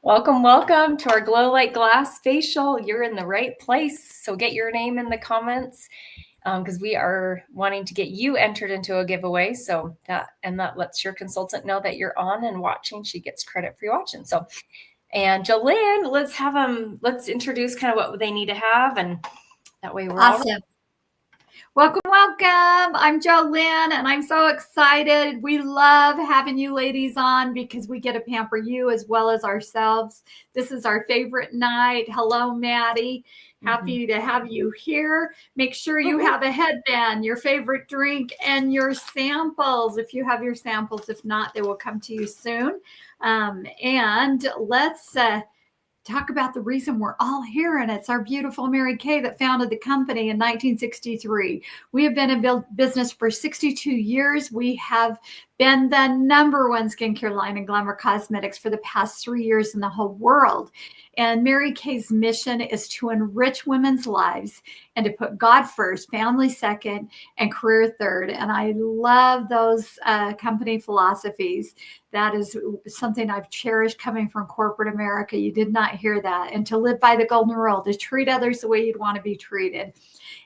Welcome, welcome to our Glow Like Glass facial. You're in the right place. So get your name in the comments because we are wanting to get you entered into a giveaway. So that lets your consultant know that you're on and watching. She gets credit for you watching. So, and Jolynn, let's introduce kind of what they need to have, and that way we're awesome. Welcome. I'm Jolynn, and I'm so excited. We love having you ladies on because we get to pamper you as well as ourselves. This is our favorite night. Hello, Maddie. Happy to have you here. Make sure you have a headband, your favorite drink, and your samples. If you have your samples, if not, they will come to you soon. And let's talk about the reason we're all here, and it's our beautiful Mary Kay that founded the company in 1963. We have been in business for 62 years. We have been the number one skincare line in Glamour Cosmetics for the past 3 years in the whole world. And Mary Kay's mission is to enrich women's lives and to put God first, family second, and career third. And I love those company philosophies. That is something I've cherished coming from corporate America. You did not hear that. And to live by the golden rule, to treat others the way you'd want to be treated.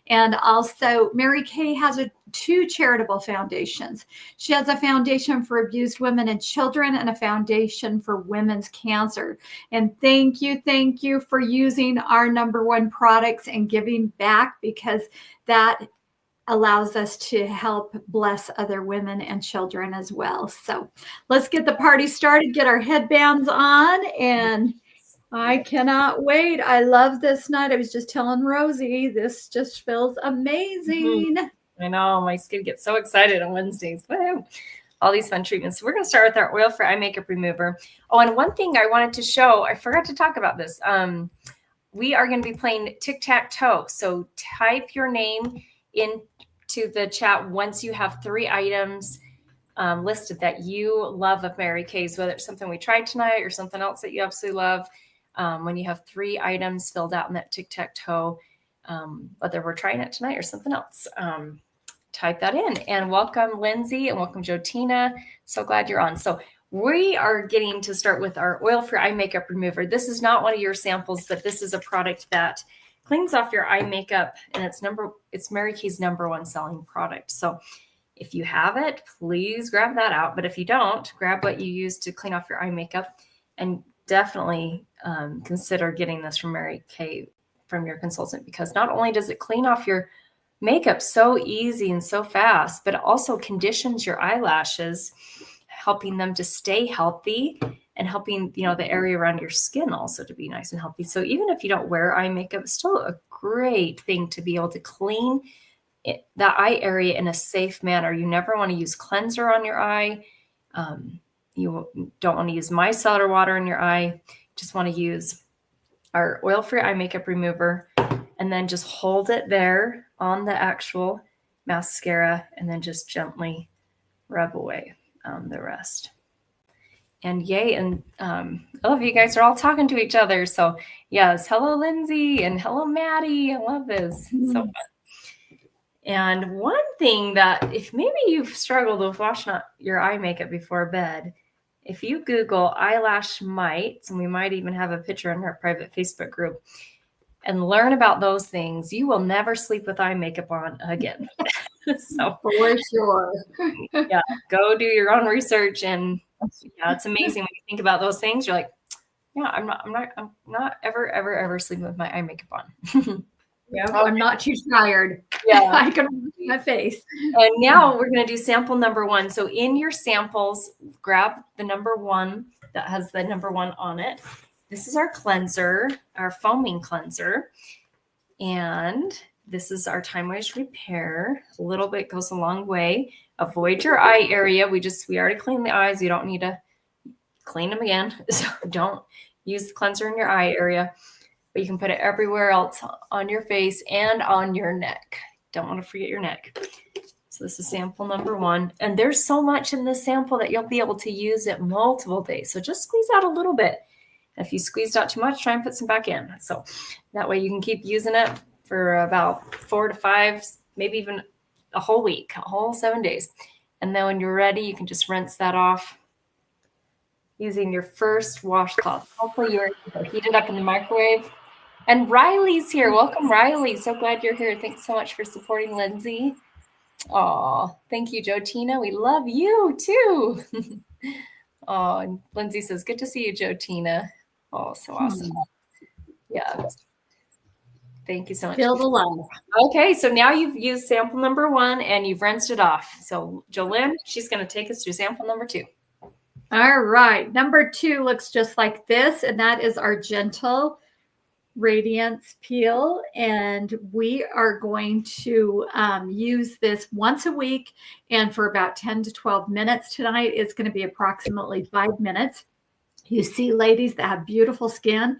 And also, Mary Kay has two charitable foundations. She has a foundation for abused women and children and a foundation for women's cancer. And thank you for using our number one products and giving back, because that allows us to help bless other women and children as well. So let's get the party started, get our headbands on, and I cannot wait. I love this night. I was just telling Rosie, this just feels amazing. I know, my skin gets so excited on Wednesdays. Woo! All these fun treatments. So we're going to start with our oil-free eye makeup remover. Oh, and one thing I wanted to show, I forgot to talk about this. We are going to be playing tic-tac-toe. So type your name into the chat once you have 3 items listed that you love of Mary Kay's, whether it's something we tried tonight or something else that you absolutely love. When you have 3 items filled out in that tic-tac-toe, whether we're trying it tonight or something else, type that in. And welcome, Lindsay, and welcome, Jotina. So glad you're on. So we are getting to start with our oil-free eye makeup remover. This is not one of your samples, but this is a product that cleans off your eye makeup, and it's Mary Kay's number one selling product. So if you have it, please grab that out. But if you don't, grab what you use to clean off your eye makeup, and definitely consider getting this from Mary Kay from your consultant, because not only does it clean off your makeup so easy and so fast, but it also conditions your eyelashes, helping them to stay healthy and helping, the area around your skin also to be nice and healthy. So even if you don't wear eye makeup, it's still a great thing to be able to clean that eye area in a safe manner. You never want to use cleanser on your eye. You don't want to use micellar water in your eye. Just want to use our oil-free eye makeup remover, and then just hold it there on the actual mascara, and then just gently rub away the rest. And yay, and I love you guys are all talking to each other. So yes, hello Lindsay, and hello Maddie. I love this. So fun. And one thing that, if maybe you've struggled with washing out your eye makeup before bed, if you Google eyelash mites, and we might even have a picture in our private Facebook group, and learn about those things, you will never sleep with eye makeup on again. So for sure. Yeah, go do your own research, and it's amazing when you think about those things. You're like, yeah, I'm not ever sleeping with my eye makeup on. Yeah, I'm not too tired. Yeah, I can see my face. And now we're going to do sample number 1. So in your samples, grab the number 1 that has the number 1 on it. This is our cleanser, our foaming cleanser. And this is our Time Waste Repair. A little bit goes a long way. Avoid your eye area. We already cleaned the eyes. You don't need to clean them again. So don't use the cleanser in your eye area. But you can put it everywhere else on your face and on your neck. Don't want to forget your neck. So this is sample number 1. And there's so much in this sample that you'll be able to use it multiple days. So just squeeze out a little bit. If you squeezed out too much, try and put some back in. So that way you can keep using it for about 4 to 5, maybe even a whole week, a whole 7 days. And then when you're ready, you can just rinse that off. using your first washcloth. Hopefully you're heated up in the microwave. And Riley's here. Welcome, Riley. So glad you're here. Thanks so much for supporting Lindsay. Oh, thank you, Joe Tina. We love you too. Oh, and Lindsay says, good to see you, Joe Tina. Oh, so awesome. Yeah. Thank you so much. Feel the love. Okay, so now you've used sample number 1 and you've rinsed it off. So Jolynn, she's going to take us through sample number 2. All right. Number 2 looks just like this, and that is our Gentle Radiance Peel. And we are going to use this once a week and for about 10 to 12 minutes. Tonight it's going to be approximately 5 minutes. You see ladies that have beautiful skin.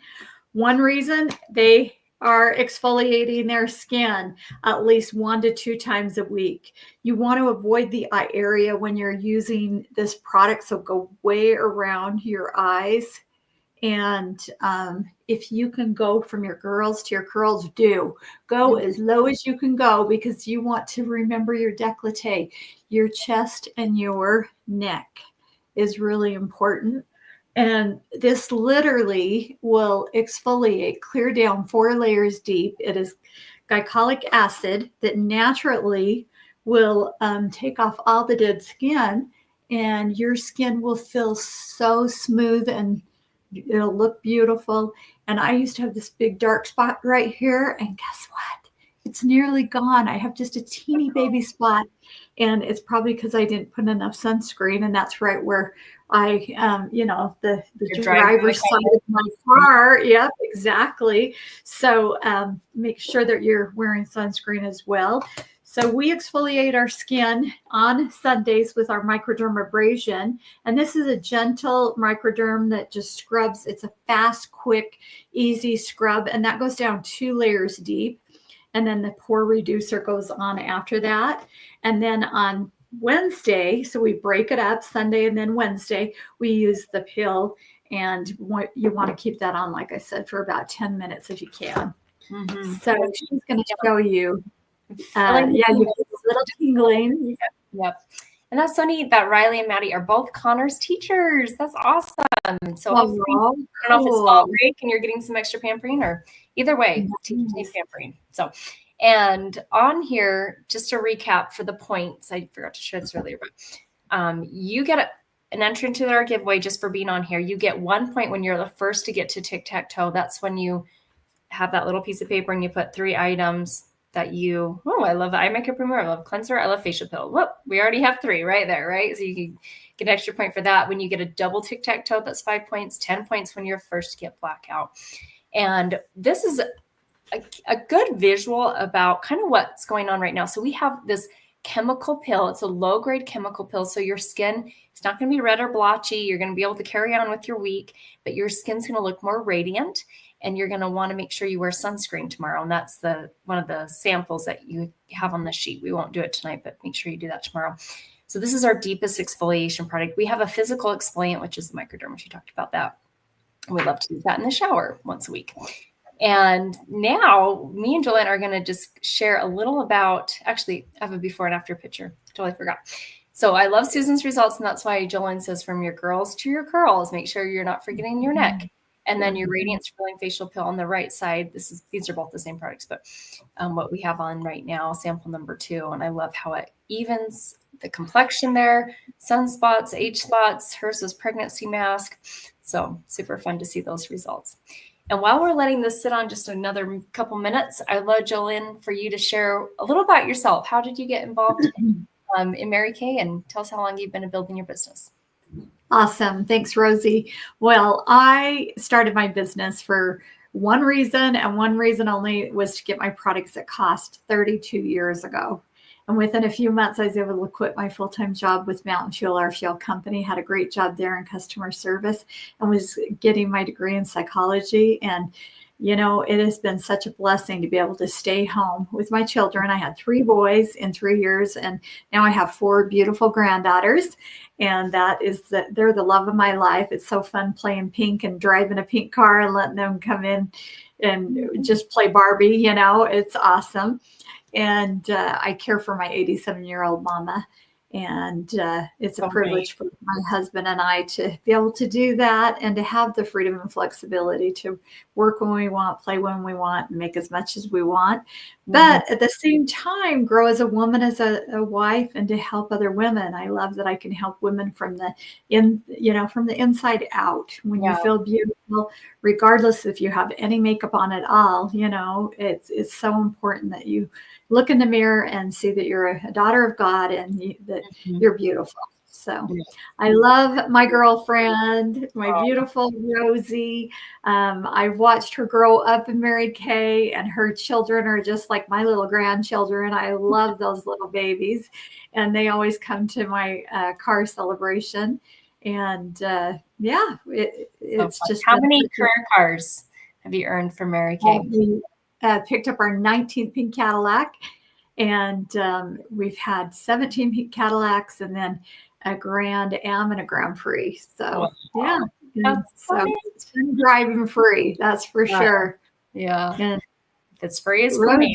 One reason they are exfoliating their skin at least 1 to 2 times a week. You want to avoid the eye area when you're using this product, so go way around your eyes. And if you can go from your girls to your curls, do. Go as low as you can go, because you want to remember your décolleté. Your chest and your neck is really important. And this literally will exfoliate, clear down 4 layers deep. It is glycolic acid that naturally will take off all the dead skin, and your skin will feel so smooth and it'll look beautiful. And I used to have this big dark spot right here, and guess what? It's nearly gone. I have just a teeny baby spot, and it's probably because I didn't put enough sunscreen, and that's right where I, the driver's side of my car. Yep, exactly. So make sure that you're wearing sunscreen as well. So we exfoliate our skin on Sundays with our microdermabrasion. And this is a gentle microderm that just scrubs. It's a fast, quick, easy scrub. And that goes down 2 layers deep. And then the pore reducer goes on after that. And then on Wednesday, so we break it up, Sunday and then Wednesday, we use the pill. And you want to keep that on, like I said, for about 10 minutes if you can. Mm-hmm. So she's going to show you. You get a little tingling. Yep. And that's so neat that Riley and Maddie are both Connor's teachers. That's awesome. So I don't know if it's fall break and you're getting some extra pampering, or either way, teaching pampering. So, and on here, just to recap for the points, I forgot to share this earlier, but you get an entry into our giveaway just for being on here. You get 1 point when you're the first to get to tic-tac-toe. That's when you have that little piece of paper and you put 3 items that I love eye makeup remover, I love cleanser, I love facial pill. Whoop, we already have 3 right there, right? So you can get an extra point for that. When you get a double tic-tac-toe, that's 5 points, 10 points when you're first to get blackout. And this is a good visual about kind of what's going on right now. So we have this chemical pill. It's a low-grade chemical pill. So your skin is not going to be red or blotchy. You're going to be able to carry on with your week, but your skin's going to look more radiant. And you're going to want to make sure you wear sunscreen tomorrow. And that's one of the samples that you have on the sheet. We won't do it tonight, but make sure you do that tomorrow. So this is our deepest exfoliation product. We have a physical exfoliant, which is the microderm. She talked about that. And we love to do that in the shower once a week. And now me and Jolene are going to just share a little about, actually, I have a before and after picture. Totally forgot. So I love Susan's results. And that's why Jolene says from your girls to your curls, make sure you're not forgetting your neck. And then your Radiance Filling Facial Pill on the right side. These are both the same products, but what we have on right now, sample number 2. And I love how it evens the complexion there, sunspots, age spots. Hers was pregnancy mask. So super fun to see those results. And while we're letting this sit on just another couple minutes, I'd love, Jolene, for you to share a little about yourself. How did you get involved in Mary Kay? And tell us how long you've been building your business. Awesome. Thanks, Rosie. Well, I started my business for one reason, and one reason only, was to get my products that cost 32 years ago. And within a few months, I was able to quit my full-time job with Mountain Fuel, our fuel company, had a great job there in customer service, and was getting my degree in psychology. And it has been such a blessing to be able to stay home with my children. I had 3 boys in 3 years, and now I have 4 beautiful granddaughters. And they're the love of my life. It's so fun playing pink and driving a pink car and letting them come in and just play Barbie. It's awesome. And I care for my 87-year-old mama. And it's a So great. privilege for my husband and I to be able to do that and to have the freedom and flexibility to work when we want, play when we want, and make as much as we want. But at the same time, grow as a woman, as a wife, and to help other women. I love that I can help women from the from the inside out. When you feel beautiful, regardless if you have any makeup on at all, it's so important that you look in the mirror and see that you're a daughter of God and that you're beautiful. So I love my girlfriend, my beautiful Rosie. I've watched her grow up in Mary Kay, and her children are just like my little grandchildren. I love those little babies, and they always come to my car celebration. And it's so just how many career cars have you earned from Mary Kay? We picked up our 19th pink Cadillac, and we've had 17 pink Cadillacs, and then a Grand Am and a Grand Prix. So so it's been driving free, that's for sure. Yeah, and if it's free, it's for me,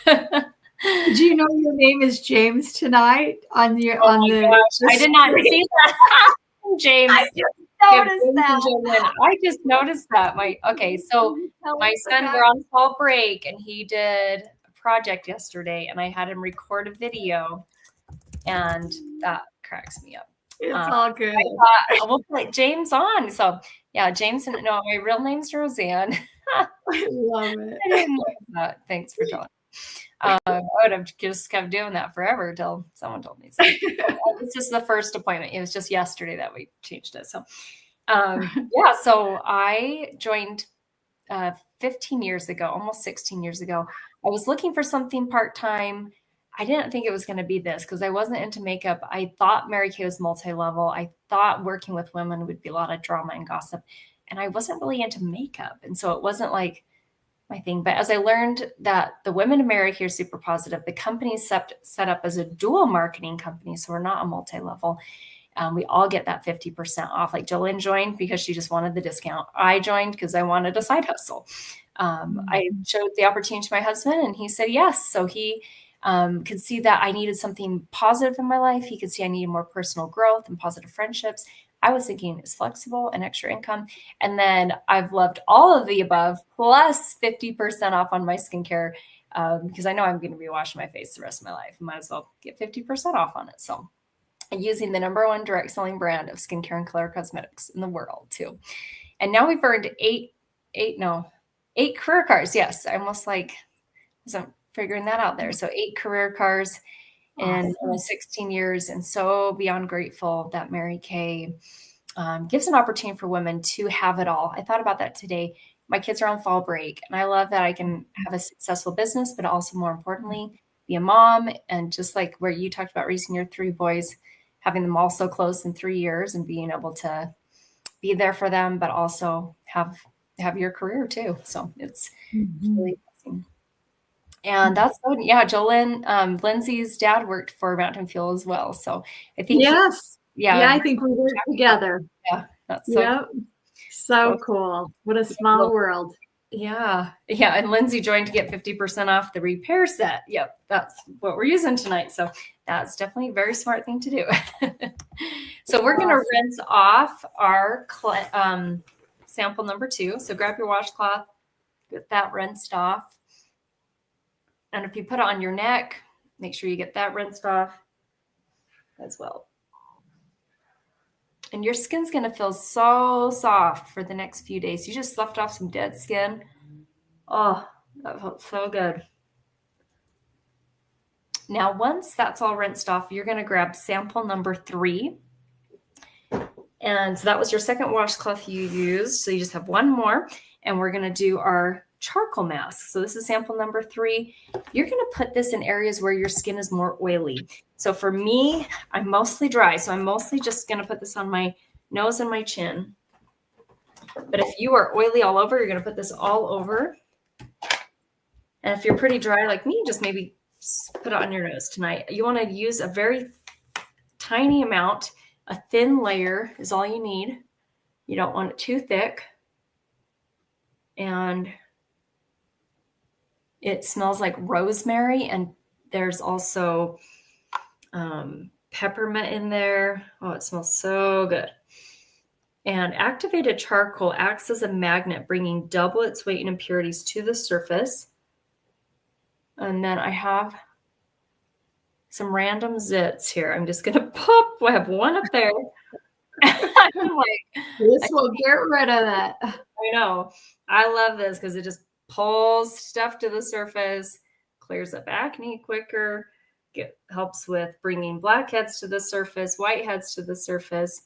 right? Did you know your name is James tonight on the I did not see that. James. I just noticed that. So my son, we're on fall break, and he did a project yesterday, and I had him record a video, and that cracks me up. It's all good. I thought, we'll put James on. So yeah, James, no, my real name's Roseanne. I love it. I didn't know that. Thanks for telling me. I would have just kept doing that forever till someone told me. So this is the first appointment. It was just yesterday that we changed it. So so I joined 15 years ago, almost 16 years ago. I was looking for something part-time. I didn't think it was going to be this because I wasn't into makeup. I thought Mary Kay was multi-level. I thought working with women would be a lot of drama and gossip. And I wasn't really into makeup. And so it wasn't like my thing. But as I learned that the women in Mary Kay are super positive, the company is set up as a dual marketing company. So we're not a multi-level. We all get that 50% off. Like Jolene joined because she just wanted the discount. I joined because I wanted a side hustle. I showed the opportunity to my husband, and he said yes. So he could see that I needed something positive in my life. He could see I needed more personal growth and positive friendships. I was thinking it's flexible and extra income. And then I've loved all of the above, plus 50% off on my skincare, because I know I'm going to be washing my face the rest of my life. Might as well get 50% off on it. So using the #1 direct selling brand of skincare and color cosmetics in the world too. And now we've earned eight career cars. Yes. I almost wasn't figuring that out there. So 8 career cars in 16 years. And so beyond grateful that Mary Kay gives an opportunity for women to have it all. I thought about that today. My kids are on fall break, and I love that I can have a successful business, but also more importantly, be a mom. And just like where you talked about raising your 3 boys, having them all so close in 3 years and being able to be there for them, but also have your career too. So it's really amazing. And that's Jolene, Lindsay's dad worked for Mountain Fuel as well. So I think I think we work together. Yeah, that's so cool. What a small world. Yeah. And Lindsay joined to get 50% off the repair set. Yep, that's what we're using tonight. So that's definitely a very smart thing to do. So we're going to rinse off our sample number 2. So grab your washcloth, get that rinsed off. And if you put it on your neck, make sure you get that rinsed off as well. And your skin's going to feel so soft for the next few days. You just sloughed off some dead skin. Oh, that felt so good. Now, once that's all rinsed off, you're going to grab sample number 3. And so that was your second washcloth you used. So you just have one more. And we're going to do our charcoal mask. So this is sample number 3. You're going to put this in areas where your skin is more oily. So for me, I'm mostly dry. So I'm mostly just going to put this on my nose and my chin. But if you are oily all over, you're going to put this all over. And if you're pretty dry like me, just maybe put it on your nose tonight. You want to use a very tiny amount. A thin layer is all you need. You don't want it too thick. And it smells like rosemary, and there's also peppermint in there. Oh, it smells so good. And activated charcoal acts as a magnet, bringing double its weight in impurities to the surface. And then I have some random zits here. I'm just going to pop. I have one up there. I'm like, this will get rid of it. I know. I love this because it just pulls stuff to the surface, clears up acne quicker, helps with bringing blackheads to the surface, whiteheads to the surface.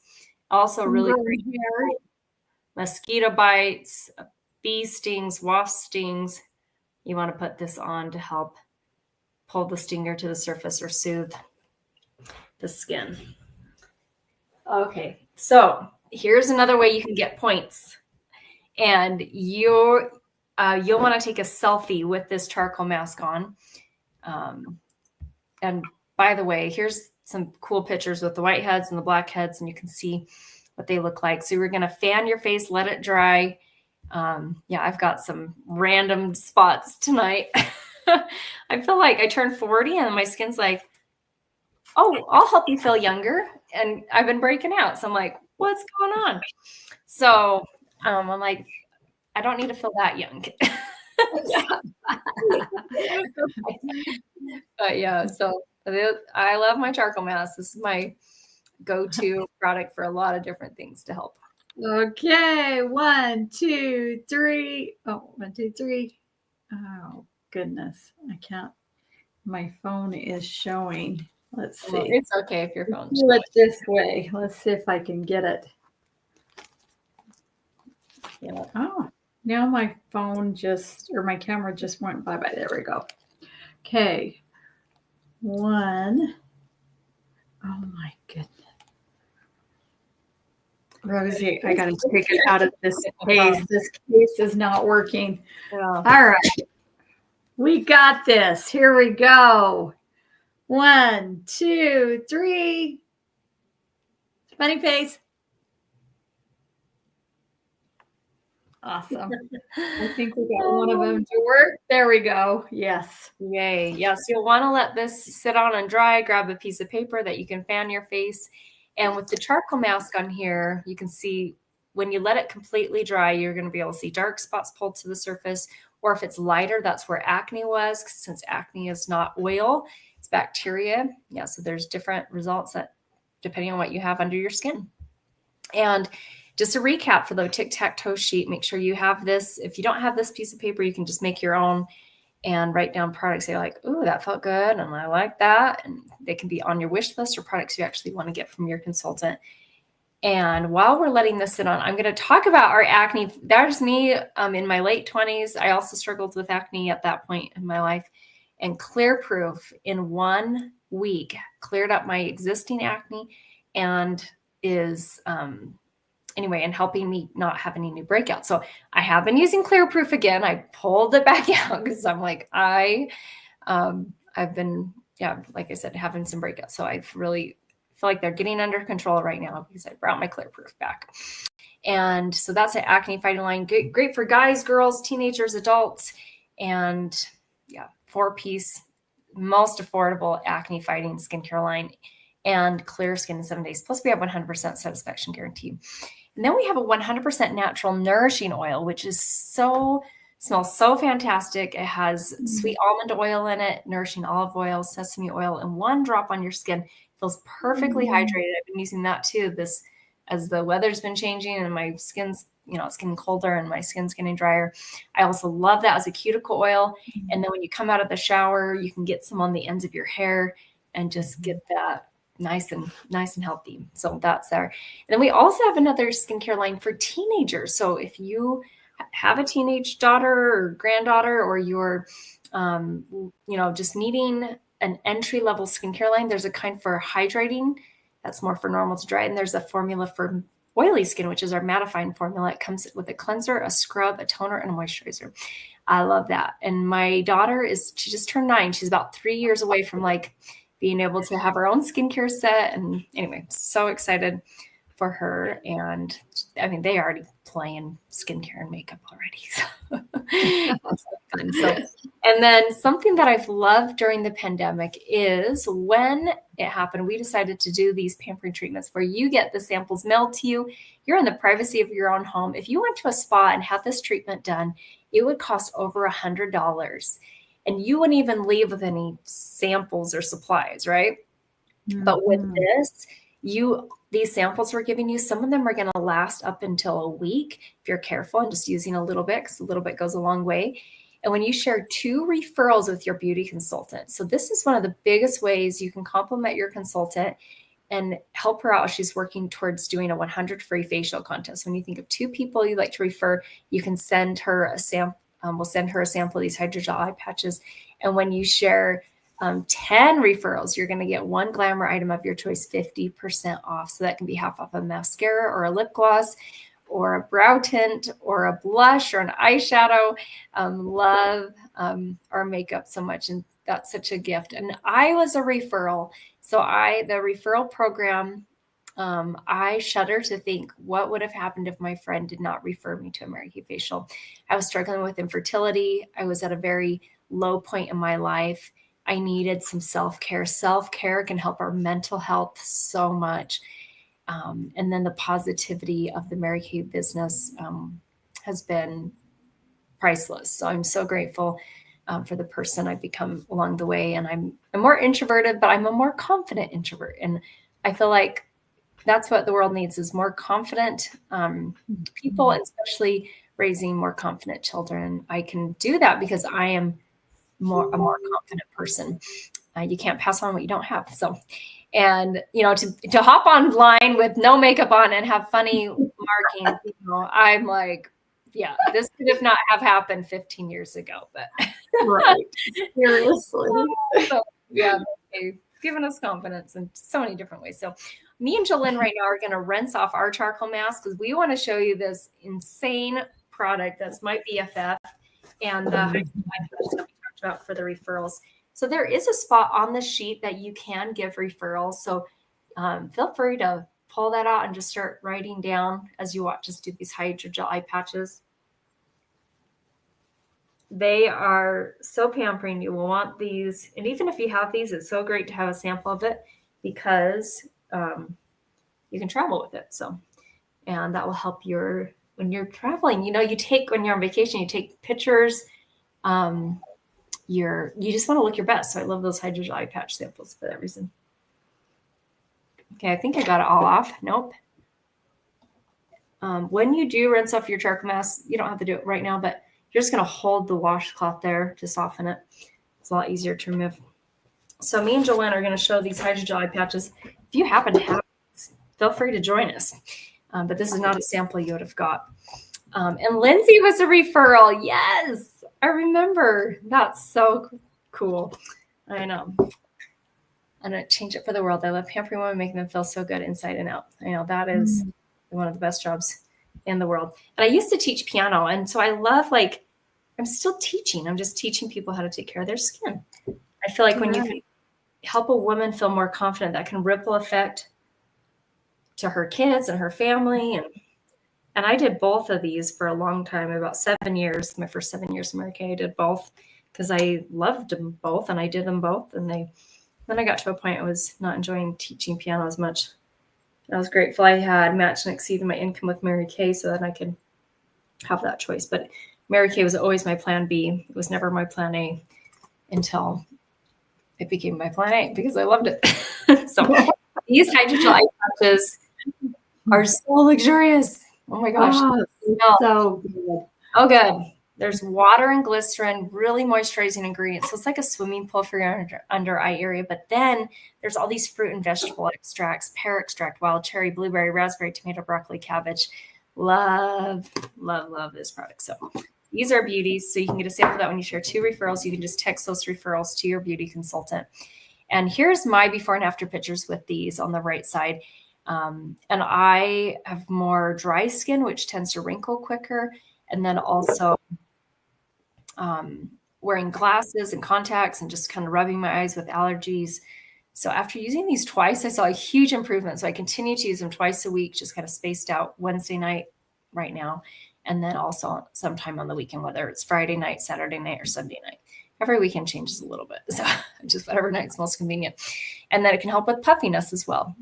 Also really great hair, mosquito bites, bee stings, wasp stings. You want to put this on to help pull the stinger to the surface or soothe the skin. Okay, so here's another way you can get points. And you'll want to take a selfie with this charcoal mask on. And by the way, here's some cool pictures with the whiteheads and the blackheads, and you can see what they look like. So we're going to fan your face, let it dry. Yeah, I've got some random spots tonight. I feel like I turned 40 and my skin's like, oh, I'll help you feel younger. And I've been breaking out. So I'm like, what's going on? So I'm like, I don't need to feel that young. But yeah, so I love my charcoal mask. This is my go-to product for a lot of different things to help. Okay, 1, 2, 3. Oh, 1, 2, 3. Oh, goodness. I can't. My phone is showing. Let's see. Well, it's okay if your phone's showing. Let's do it this way. Let's see if I can get it. Yeah. Oh, now my phone my camera just went bye-bye. There we go. Okay. 1. Oh my goodness. Rosie, I got to take it out of this case. This case is not working. Yeah. All right. We got this. Here we go. 1, 2, 3. Funny face. Awesome. I think we got one of them to work. There we go. Yes. Yay. Yes. You'll want to let this sit on and dry. Grab a piece of paper that you can fan your face. And with the charcoal mask on here, you can see when you let it completely dry, you're going to be able to see dark spots pulled to the surface. Or if it's lighter, that's where acne was. Since acne is not oil, it's bacteria. Yeah. So there's different results that depending on what you have under your skin. And just a recap for the tic-tac-toe sheet, make sure you have this. If you don't have this piece of paper, you can just make your own and write down products you're like, ooh, that felt good, and I like that. And they can be on your wish list or products you actually want to get from your consultant. And while we're letting this sit on, I'm going to talk about our acne. There's me in my late 20s. I also struggled with acne at that point in my life. And Clear Proof in 1 week cleared up my existing acne and is... anyway, and helping me not have any new breakouts. So I have been using Clear Proof again. I pulled it back out because I'm like, I've been, like I said, having some breakouts. So I really feel like they're getting under control right now because I brought my Clear Proof back. And so that's an acne fighting line. Great for guys, girls, teenagers, adults, and 4-piece, most affordable acne fighting skincare line and clear skin in 7 days. Plus we have 100% satisfaction guarantee. And then we have a 100% natural nourishing oil, which is smells so fantastic. It has sweet almond oil in it, nourishing olive oil, sesame oil, and 1 drop on your skin. Feels perfectly hydrated. I've been using that too. As the weather's been changing and my skin's, it's getting colder and my skin's getting drier. I also love that as a cuticle oil. And then when you come out of the shower, you can get some on the ends of your hair and just get that nice and healthy. So that's there. And then we also have another skincare line for teenagers. So if you have a teenage daughter or granddaughter, or you're, just needing an entry-level skincare line, there's a kind for hydrating that's more for normal to dry. And there's a formula for oily skin, which is our mattifying formula. It comes with a cleanser, a scrub, a toner, and a moisturizer. I love that. And my daughter she just turned 9. She's about 3 years away from being able to have her own skincare set. And anyway, so excited for her. And I mean, they already play in skincare and makeup already. So that's fun. So, and then something that I've loved during the pandemic is when it happened, we decided to do these pampering treatments where you get the samples mailed to you. You're in the privacy of your own home. If you went to a spa and had this treatment done, it would cost over $100. And you wouldn't even leave with any samples or supplies, right? But with this, these samples we're giving you, some of them are going to last up until a week if you're careful and just using a little bit, because a little bit goes a long way. And when you share 2 referrals with your beauty consultant, so this is one of the biggest ways you can compliment your consultant and help her out. She's working towards doing a 100 free facial contest. When you think of 2 people you like to refer, you can send her a sample. We'll send her a sample of these hydrogel eye patches. And when you share 10 referrals, you're going to get 1 glamour item of your choice 50% off. So that can be half off a mascara or a lip gloss or a brow tint or a blush or an eyeshadow. Love our makeup so much. And that's such a gift. And I was a referral. So the referral program, I shudder to think what would have happened if my friend did not refer me to a Mary Kay facial. I was struggling with infertility. I was at a very low point in my life. I needed some self-care. Self-care can help our mental health so much. And then the positivity of the Mary Kay business has been priceless. So I'm so grateful for the person I've become along the way. And I'm more introverted, but I'm a more confident introvert. And I feel like that's what the world needs, is more confident people, and especially raising more confident children. I can do that because I am a more confident person. You can't pass on what you don't have. So, and to hop online with no makeup on and have funny markings, I'm like, yeah, this could have not have happened 15 years ago, but Right. Seriously. so, yeah, they've given us confidence in so many different ways. So me and Jolynn right now are going to rinse off our charcoal mask because we want to show you this insane product that's my BFF and the that we talked about for the referrals. So there is a spot on the sheet that you can give referrals. So feel free to pull that out and just start writing down as you watch us do these hydrogel eye patches. They are so pampering. You will want these. And even if you have these, it's so great to have a sample of it because you can travel with it. So, and that will help when you're traveling, when you're on vacation, you take pictures. You just want to look your best. So I love those hydrogel eye patch samples for that reason. Okay, I think I got it all off. Nope. When you do rinse off your charcoal mask, you don't have to do it right now, but you're just going to hold the washcloth there to soften it. It's a lot easier to remove. So me and Jolynn are going to show these hydrogel eye patches. If you happen to have these, feel free to join us. But this is not a sample you would have got. And Lindsay was a referral. Yes, I remember. That's so cool. I know. I'm going to change it for the world. I love pampering women, making them feel so good inside and out. I know that is one of the best jobs in the world. And I used to teach piano. And so I love, I'm still teaching. I'm just teaching people how to take care of their skin. I feel like when you can help a woman feel more confident, that can ripple effect to her kids and her family. And I did both of these for a long time, about 7 years. My first 7 years in Mary Kay, I did both because I loved them both and I did them both. And then I got to a point I was not enjoying teaching piano as much. I was grateful I had matched and exceeded my income with Mary Kay so that I could have that choice. But Mary Kay was always my plan B. It was never my plan A until it became my plan A because I loved it. So these hydrogel eye patches are so luxurious. Oh my gosh. So good. Oh, good. There's water and glycerin, really moisturizing ingredients. So it's like a swimming pool for your under eye area. But then there's all these fruit and vegetable extracts, pear extract, wild cherry, blueberry, raspberry, tomato, broccoli, cabbage. Love, love, love this product. So these are beauties. So you can get a sample of that when you share 2 referrals. You can just text those referrals to your beauty consultant. And here's my before and after pictures with these on the right side. And I have more dry skin, which tends to wrinkle quicker. And then also wearing glasses and contacts and just kind of rubbing my eyes with allergies. So after using these twice, I saw a huge improvement. So I continue to use them twice a week, just kind of spaced out Wednesday night right now. And then also sometime on the weekend, whether it's Friday night, Saturday night, or Sunday night. Every weekend changes a little bit. So just whatever night's most convenient. And then it can help with puffiness as well.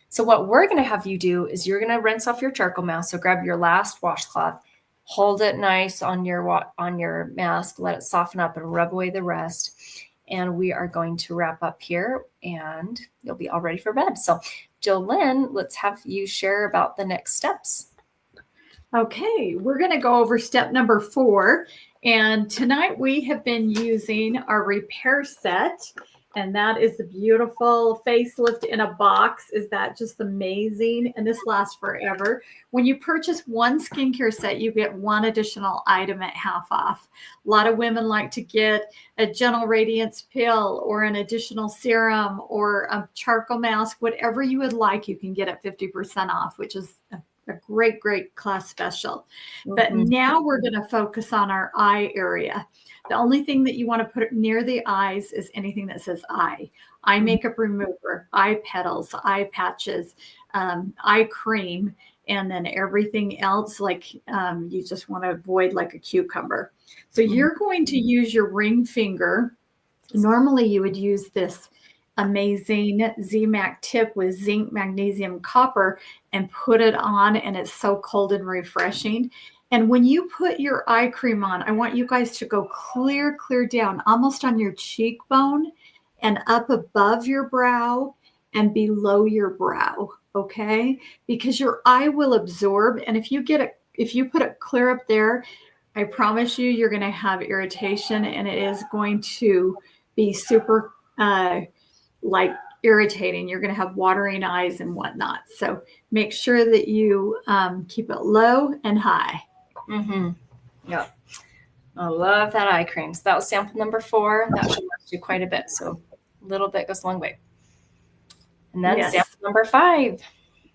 So what we're going to have you do is you're going to rinse off your charcoal mask. So grab your last washcloth, hold it nice on your mask, let it soften up and rub away the rest. And we are going to wrap up here and you'll be all ready for bed. So Jolynn, let's have you share about the next steps. Okay, we're going to go over step number 4. And tonight we have been using our repair set. And that is the beautiful facelift in a box. Is that just amazing? And this lasts forever. When you purchase one skincare set, you get one additional item at half off. A lot of women like to get a Gentle Radiance pill or an additional serum or a charcoal mask. Whatever you would like, you can get at 50% off, which is a great, great class special. But now we're going to focus on our eye area. The only thing that you want to put near the eyes is anything that says eye makeup remover, eye petals, eye patches, eye cream, and then everything else like you just want to avoid like a cucumber. So you're going to use your ring finger. Normally you would use this amazing ZMAC tip with zinc, magnesium, copper and put it on, and it's so cold and refreshing. And when you put your eye cream on, I want you guys to go clear down, almost on your cheekbone and up above your brow and below your brow, okay? Because your eye will absorb, and if you put it clear up there, I promise you, you're going to have irritation, and it is going to be super like irritating. You're going to have watering eyes and whatnot. So make sure that you keep it low and high. Yeah, I love that eye cream. So that was sample number 4. That should last you quite a bit. So a little bit goes a long way. And then sample number 5.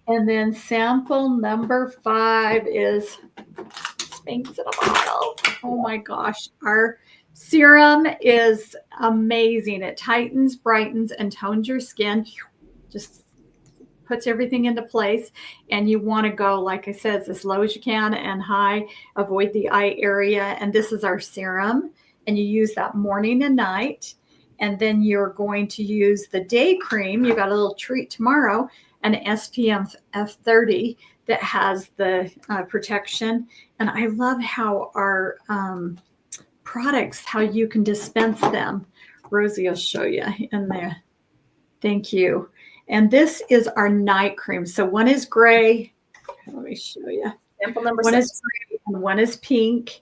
And then sample number 5 is Spanx in a bottle. Oh my gosh. Our serum is amazing. It tightens, brightens, and tones your skin. Just puts everything into place. And you want to go, like I said, as low as you can and high. Avoid the eye area. And this is our serum. And you use that morning and night. And then you're going to use the day cream. You got a little treat tomorrow, an SPF 30 that has the protection. And I love how our products, how you can dispense them. Rosie will show you in there. Thank you. And this is our night cream. So one is gray. Let me show you. Sample number 6. One is gray and one is pink.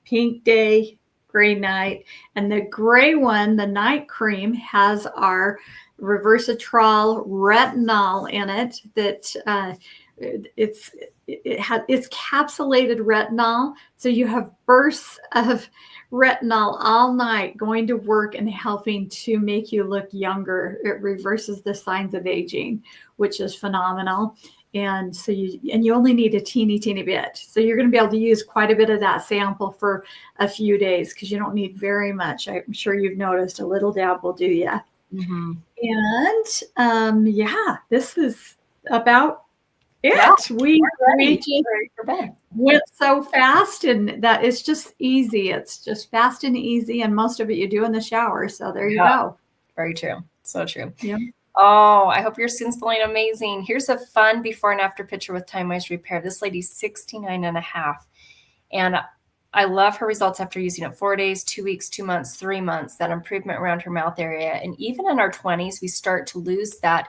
Pink day, gray night. And the gray one, the night cream, has our resveratrol retinol in it. That it's capsulated retinol. So you have bursts of retinol all night going to work and helping to make you look younger. It reverses the signs of aging, which is phenomenal. And so you only need a teeny bit. So you're going to be able to use quite a bit of that sample for a few days because you don't need very much. I'm sure you've noticed a little dab will do you. And this is about it. Yeah, we just went so fast, and that it's just easy. It's just fast and easy, and most of it you do in the shower. So there you go. Very true. So true. Yeah. Oh, I hope your skin's feeling amazing. Here's a fun before and after picture with Time Wise Repair. This lady's 69 and a half. And I love her results after using it 4 days, 2 weeks, 2 months, 3 months, that improvement around her mouth area. And even in our 20s, we start to lose that.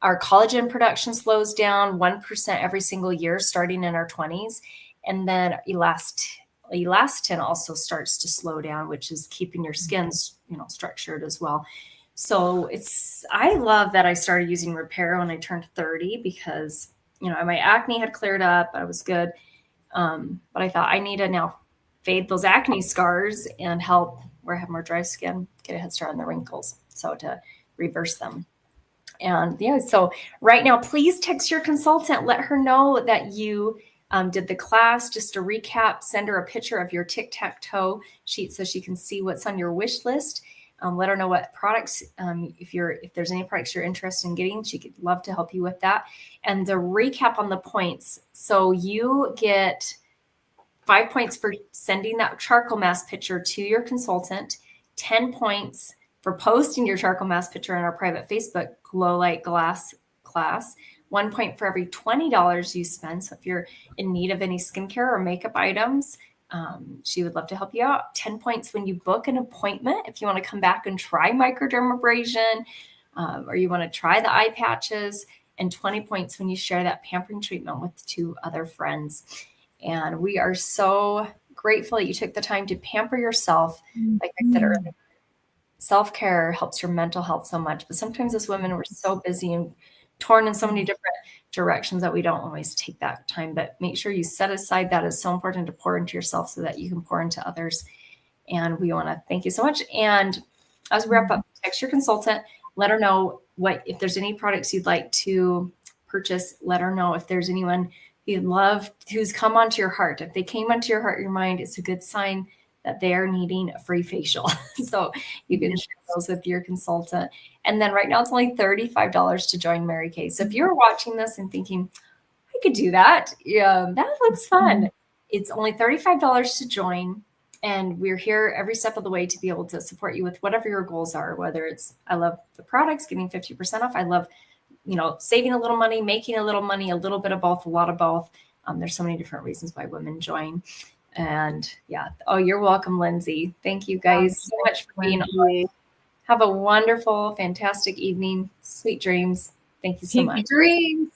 Our collagen production slows down 1% every single year, starting in our 20s. And then elastin also starts to slow down, which is keeping your skin, structured as well. So I love that I started using Repair when I turned 30 because, my acne had cleared up. I was good. But I thought I need to now fade those acne scars and help where I have more dry skin, get a head start on the wrinkles. So to reverse them. And so right now, please text your consultant. Let her know that you did the class. Just to recap, send her a picture of your tic-tac-toe sheet so she can see what's on your wish list. Let her know what products, if there's any products you're interested in getting, she could love to help you with that. And the recap on the points. So you get 5 points for sending that charcoal mask picture to your consultant, 10 points for posting your charcoal mask picture in our private Facebook Glow Light Glass class, 1 point for every $20 you spend. So if you're in need of any skincare or makeup items, she would love to help you out. 10 points when you book an appointment. If you want to come back and try microdermabrasion, or you want to try the eye patches, and 20 points when you share that pampering treatment with 2 other friends. And we are so grateful that you took the time to pamper yourself. Like I said earlier, self-care helps your mental health so much. But sometimes as women, we're so busy and torn in so many different directions that we don't always take that time. But make sure you set aside that. Is so important to pour into yourself so that you can pour into others. And we want to thank you so much. And as we wrap up, text your consultant. Let her know if there's any products you'd like to purchase. Let her know if there's anyone you'd love who's come onto your heart. If they came onto your heart, your mind, it's a good sign that they are needing a free facial. So you can share those with your consultant. And then right now it's only $35 to join Mary Kay. So if you're watching this and thinking, I could do that, yeah, that looks fun. It's only $35 to join. And we're here every step of the way to be able to support you with whatever your goals are, whether it's, I love the products, getting 50% off. I love, saving a little money, making a little money, a little bit of both, a lot of both. There's so many different reasons why women join. And yeah. Oh, you're welcome, Lindsay. Thank you guys so much for being on. Have a wonderful, fantastic evening. Sweet dreams. Thank you so much. Dreams.